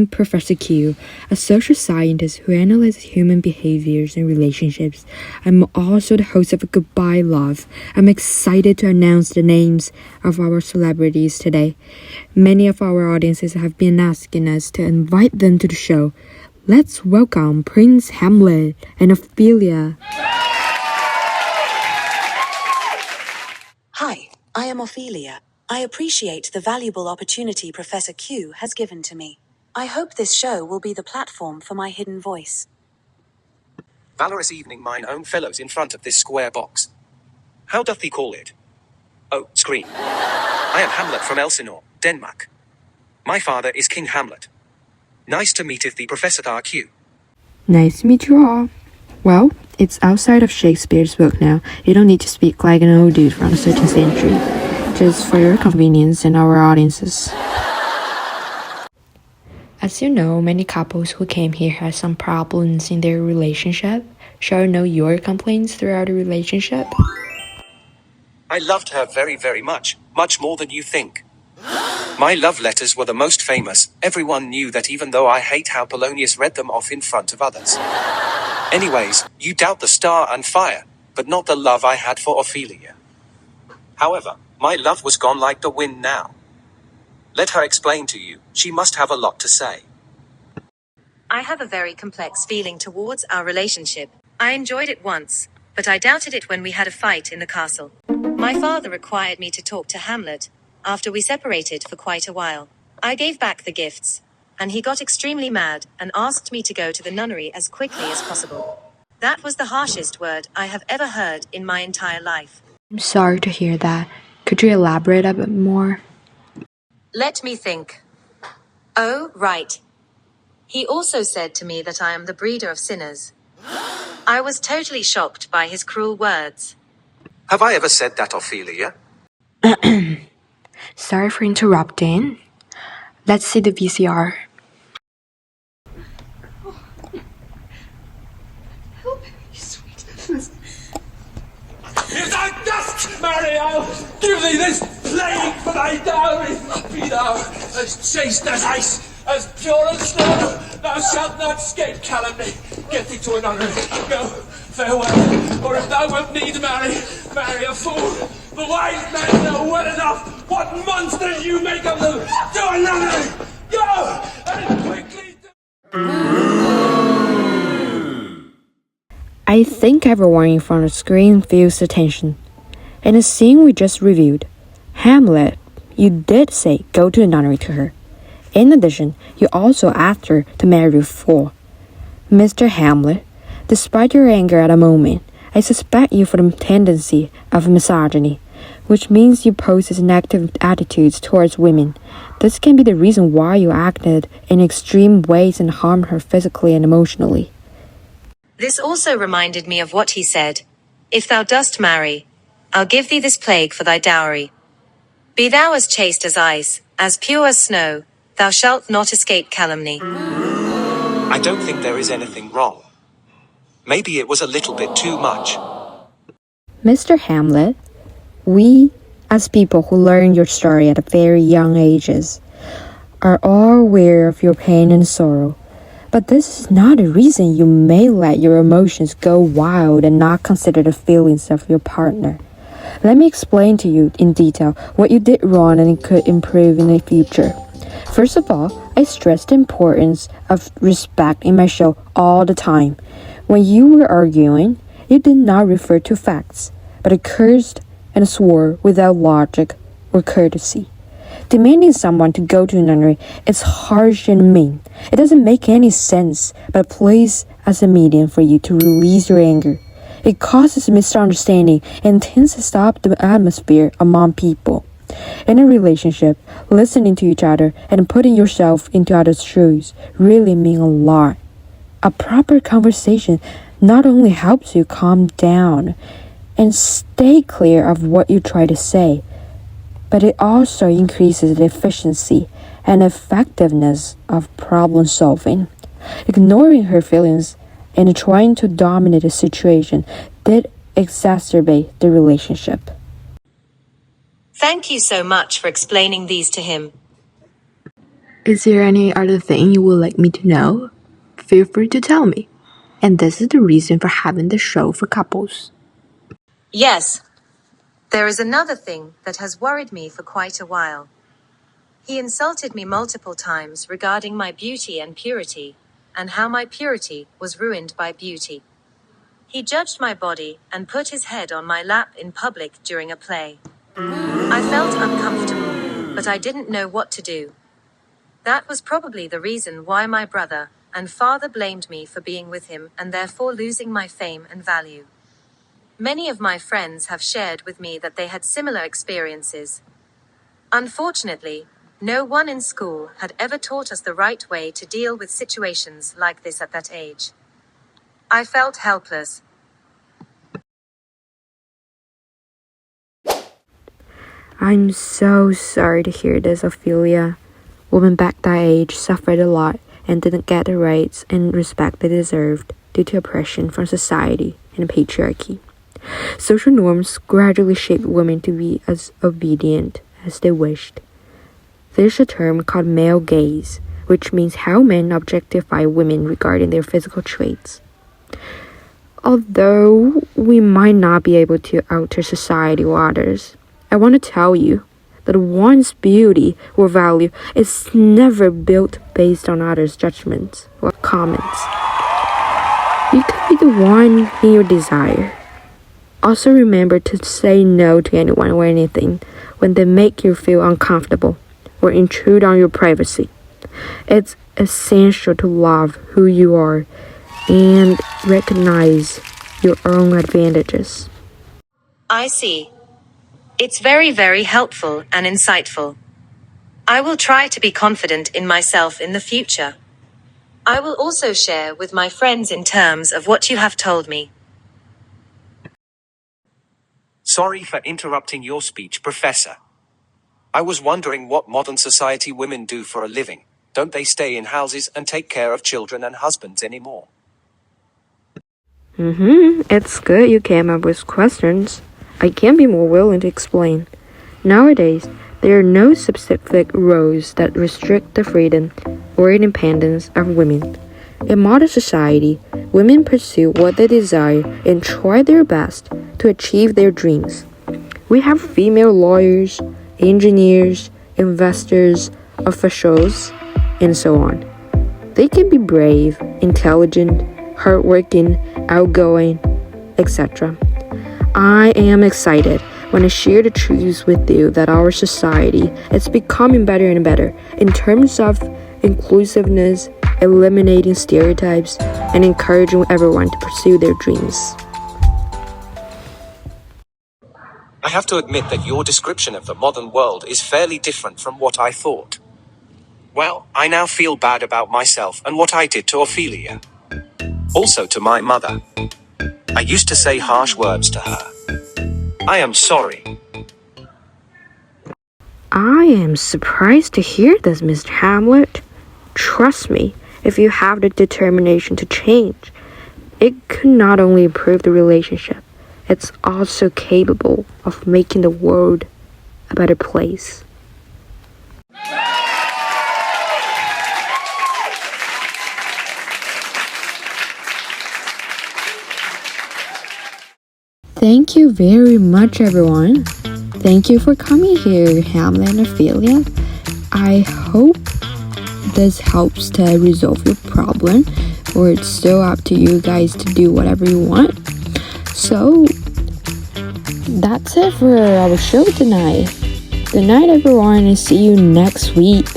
I'm Professor Q, a social scientist who analyzes human behaviors and relationships. I'm also the host of Goodbye Love. I'm excited to announce the names of our celebrities today. Many of our audiences have been asking us to invite them to the show. Let's welcome Prince Hamlet and Ophelia. Hi, I am Ophelia. I appreciate the valuable opportunity Professor Q has given to me. I hope this show will be the platform for my hidden voice. Valorous evening, mine own fellows in front of this square box. How doth he call it? Oh, scream. I am Hamlet from Elsinore, Denmark. My father is King Hamlet. Nice to meeteth thee, Professor Q. Nice to meet you all. Well, it's outside of Shakespeare's book now. You don't need to speak like an old dude from a certain century. Just for your convenience and our audiences. As you know, many couples who came here have some problems in their relationship. Shall I know your complaints throughout the relationship? I loved her very, very much more than you think. My love letters were the most famous. Everyone knew that, even though I hate how Polonius read them off in front of others. Anyways, you doubt the star and fire, but not the love I had for Ophelia. However, my love was gone like the wind now. Let her explain to you. She must have a lot to say. I have a very complex feeling towards our relationship. I enjoyed it once, but I doubted it when we had a fight in the castle. My father required me to talk to Hamlet after we separated for quite a while. I gave back the gifts, and he got extremely mad and asked me to go to the nunnery as quickly as possible. That was the harshest word I have ever heard in my entire life. I'm sorry to hear that. Could you elaborate a bit more? Let me think. Oh, right. He also said to me that I am the breeder of sinners. I was totally shocked by his cruel words. Have I ever said that, Ophelia? Sorry for interrupting. Let's see the VCR. If thou dost marry, I'll give thee this plague for thy dowry. Be thou as chaste as ice, as pure as snow. Thou shalt not escape calumny. Get thee to a nunnery. Go, farewell. Or if thou wilt need marry, marry a fool. The wise men know well enough what monsters you make of them. To a nunnery. Go, and quickly. I think everyone in front of the screen feels the tension. In the scene we just reviewed, Hamlet, you did say go to the nunnery to her. In addition, you also asked her to marry you for. Mr. Hamlet, despite your anger at the moment, I suspect you for the tendency of misogyny, which means you possess negative attitudes towards women. This can be the reason why you acted in extreme ways and harmed her physically and emotionally. This also reminded me of what he said. If thou dost marry, I'll give thee this plague for thy dowry. Be thou as chaste as ice, as pure as snow, thou shalt not escape calumny. I don't think there is anything wrong. Maybe it was a little bit too much. Mr. Hamlet, we, as people who learn your story at very young ages, are all aware of your pain and sorrow. But this is not a reason you may let your emotions go wild and not consider the feelings of your partner. Let me explain to you in detail what you did wrong and could improve in the future. First of all, I stress the importance of respect in my show all the time. When you were arguing, you did not refer to facts, but cursed and swore without logic or courtesy. Demanding someone to go to a nunnery is harsh and mean. It doesn't make any sense, but plays as a medium for you to release your anger. It causes misunderstanding and tends to stop the atmosphere among people. In a relationship, listening to each other and putting yourself into others' shoes really mean a lot. A proper conversation not only helps you calm down and stay clear of what you try to say, but it also increases the efficiency and effectiveness of problem solving. Ignoring her feelings and trying to dominate the situation did exacerbate the relationship. Thank you so much for explaining these to him. Is there any other thing you would like me to know? Feel free to tell me. And this is the reason for having the show for couples. Yes, there is another thing that has worried me for quite a while. He insulted me multiple times regarding my beauty and purity, and how my purity was ruined by beauty. He judged my body and put his head on my lap in public during a play. I felt uncomfortable, but I didn't know what to do. That was probably the reason why my brother and father blamed me for being with him and therefore losing my fame and value. Many of my friends have shared with me that they had similar experiences. Unfortunately, no one in school had ever taught us the right way to deal with situations like this at that age. I felt helpless. I'm so sorry to hear this, Ophelia. Women back that age suffered a lot and didn't get the rights and respect they deserved due to oppression from society and patriarchy. Social norms gradually shaped women to be as obedient as they wished. There's a term called male gaze, which means how men objectify women regarding their physical traits. Although we might not be able to alter society or others, I want to tell you that one's beauty or value is never built based on others' judgments or comments. You could be the one in your desire. Also remember to say no to anyone or anything when they make you feel uncomfortable or intrude on your privacy. It's essential to love who you are and recognize your own advantages. I see. It's very, very helpful and insightful. I will try to be confident in myself in the future. I will also share with my friends in terms of what you have told me. Sorry for interrupting your speech, Professor. I was wondering what modern society women do for a living. Don't they stay in houses and take care of children and husbands anymore? It's good you came up with questions. I can't be more willing to explain. Nowadays, there are no specific rules that restrict the freedom or independence of women. In modern society, women pursue what they desire and try their best to achieve their dreams. We have female lawyers, engineers, investors, officials, and so on. They can be brave, intelligent, hardworking, outgoing, etc. I am excited when I share the truths with you that our society is becoming better and better in terms of inclusiveness, eliminating stereotypes, and encouraging everyone to pursue their dreams. I have to admit that your description of the modern world is fairly different from what I thought. Well, I now feel bad about myself and what I did to Ophelia. Also to my mother. I used to say harsh words to her. I am sorry. I am surprised to hear this, Mr. Hamlet. Trust me, if you have the determination to change, it could not only improve the relationship, it's also capable of making the world a better place. Thank you very much, everyone. Thank you for coming here, Hamlet and Ophelia. I hope this helps to resolve your problem, or it's still up to you guys to do whatever you want. So, that's it for our show tonight. Good night, everyone, and see you next week.